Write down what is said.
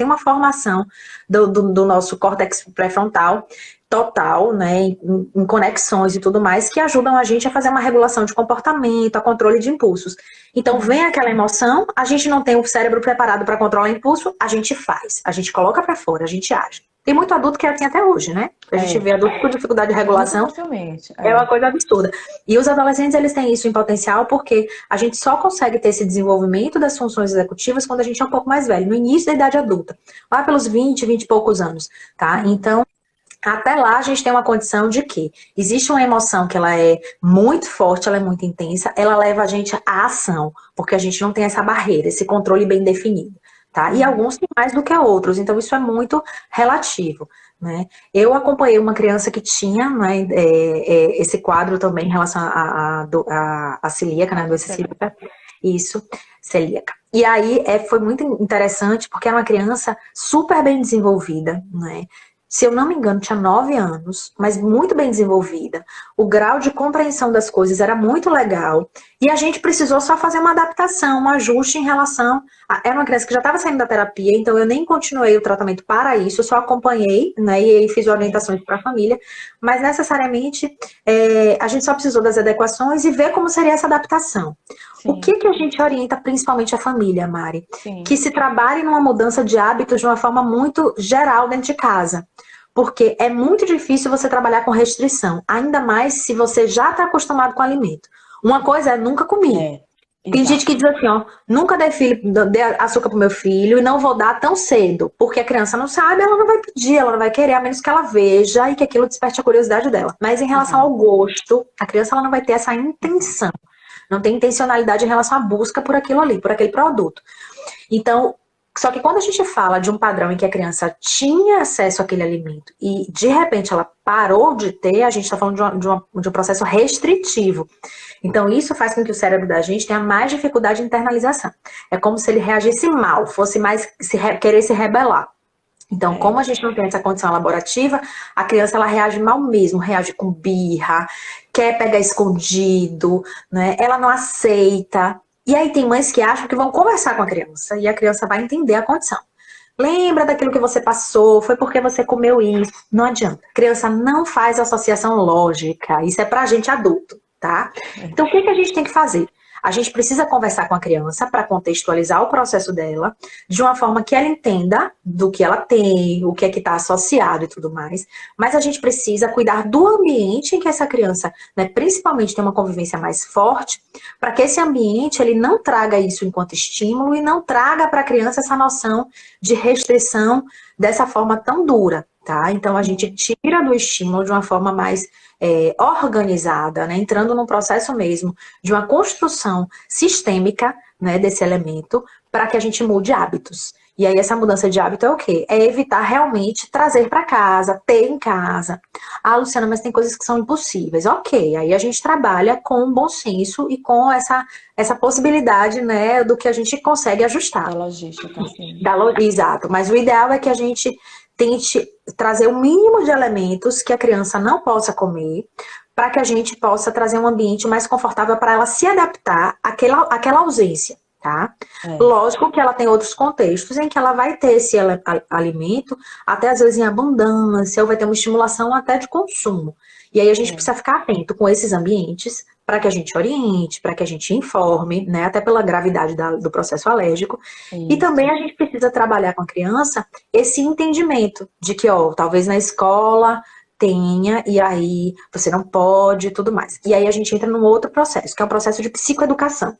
tem uma formação do nosso córtex pré-frontal total, né, em conexões e tudo mais, que ajudam a gente a fazer uma regulação de comportamento, a controle de impulsos. Então, vem aquela emoção, a gente não tem o cérebro preparado para controlar impulso, a gente faz, a gente coloca para fora, a gente age. Tem muito adulto que é assim até hoje, né? A gente vê adulto com dificuldade de Muito regulação, facilmente. é uma coisa absurda. E os adolescentes, eles têm isso em potencial porque a gente só consegue ter esse desenvolvimento das funções executivas quando a gente é um pouco mais velho, no início da idade adulta, lá pelos 20 e poucos anos, tá? Então, até lá a gente tem uma condição de que existe uma emoção que ela é muito forte, ela é muito intensa, ela leva a gente à ação, porque a gente não tem essa barreira, esse controle bem definido, tá? E alguns têm mais do que outros, então isso é muito relativo, né? Eu acompanhei uma criança que tinha, né, esse quadro também em relação à celíaca, né, doença celíaca, isso, celíaca. E aí foi muito interessante porque era uma criança super bem desenvolvida, né? Se eu não me engano, tinha 9 anos, mas muito bem desenvolvida. O grau de compreensão das coisas era muito legal. E a gente precisou só fazer uma adaptação, um ajuste em relação. Era uma criança que já estava saindo da terapia, então eu nem continuei o tratamento para isso, eu só acompanhei, né? E aí fiz orientações para a família. Mas necessariamente a gente só precisou das adequações e ver como seria essa adaptação. Sim. O que a gente orienta principalmente a família, Mari? Sim. Que se trabalhe numa mudança de hábitos de uma forma muito geral dentro de casa. Porque é muito difícil você trabalhar com restrição, ainda mais se você já está acostumado com o alimento. Uma coisa é nunca comi. Tem gente que diz assim, ó, nunca dei açúcar pro meu filho e não vou dar tão cedo, porque a criança não sabe, ela não vai pedir, ela não vai querer, a menos que ela veja e que aquilo desperte a curiosidade dela. Mas em relação ao gosto, a criança ela não vai ter essa intenção. Não tem intencionalidade em relação à busca por aquilo ali, por aquele produto. Então, só que quando a gente fala de um padrão em que a criança tinha acesso àquele alimento e de repente ela parou de ter, a gente está falando de um processo restritivo. Então, isso faz com que o cérebro da gente tenha mais dificuldade de internalização. É como se ele reagisse mal, fosse mais querer se rebelar. Então, como a gente não tem essa condição elaborativa, a criança ela reage mal mesmo, reage com birra, quer pegar escondido, né? Ela não aceita. E aí tem mães que acham que vão conversar com a criança e a criança vai entender a condição. Lembra daquilo que você passou, foi porque você comeu isso. Não adianta. A criança não faz associação lógica. Isso é pra gente adulto, tá? Então, o que a gente tem que fazer? A gente precisa conversar com a criança para contextualizar o processo dela, de uma forma que ela entenda do que ela tem, o que é que está associado e tudo mais. Mas a gente precisa cuidar do ambiente em que essa criança, né, principalmente tem uma convivência mais forte, para que esse ambiente ele não traga isso enquanto estímulo e não traga para a criança essa noção de restrição dessa forma tão dura, tá? Então a gente tira do estímulo de uma forma mais organizada, né, entrando num processo mesmo de uma construção sistêmica, né, desse elemento para que a gente mude hábitos. E aí essa mudança de hábito é o quê? É evitar realmente trazer para casa, ter em casa. Ah, Luciana, mas tem coisas que são impossíveis. Ok, aí a gente trabalha com bom senso e com essa possibilidade, né, do que a gente consegue ajustar. Da logística, sim. Exato, mas o ideal é que a gente tente trazer o mínimo de elementos que a criança não possa comer, para que a gente possa trazer um ambiente mais confortável para ela se adaptar àquela ausência, tá? Lógico que ela tem outros contextos em que ela vai ter esse alimento, até às vezes em abundância, ou vai ter uma estimulação até de consumo. E aí a gente precisa ficar atento com esses ambientes para que a gente oriente, para que a gente informe, né, até pela gravidade do processo alérgico. Isso. E também a gente precisa trabalhar com a criança esse entendimento de que, ó, talvez na escola tenha, e aí você não pode e tudo mais. E aí a gente entra num outro processo, que é o processo de psicoeducação.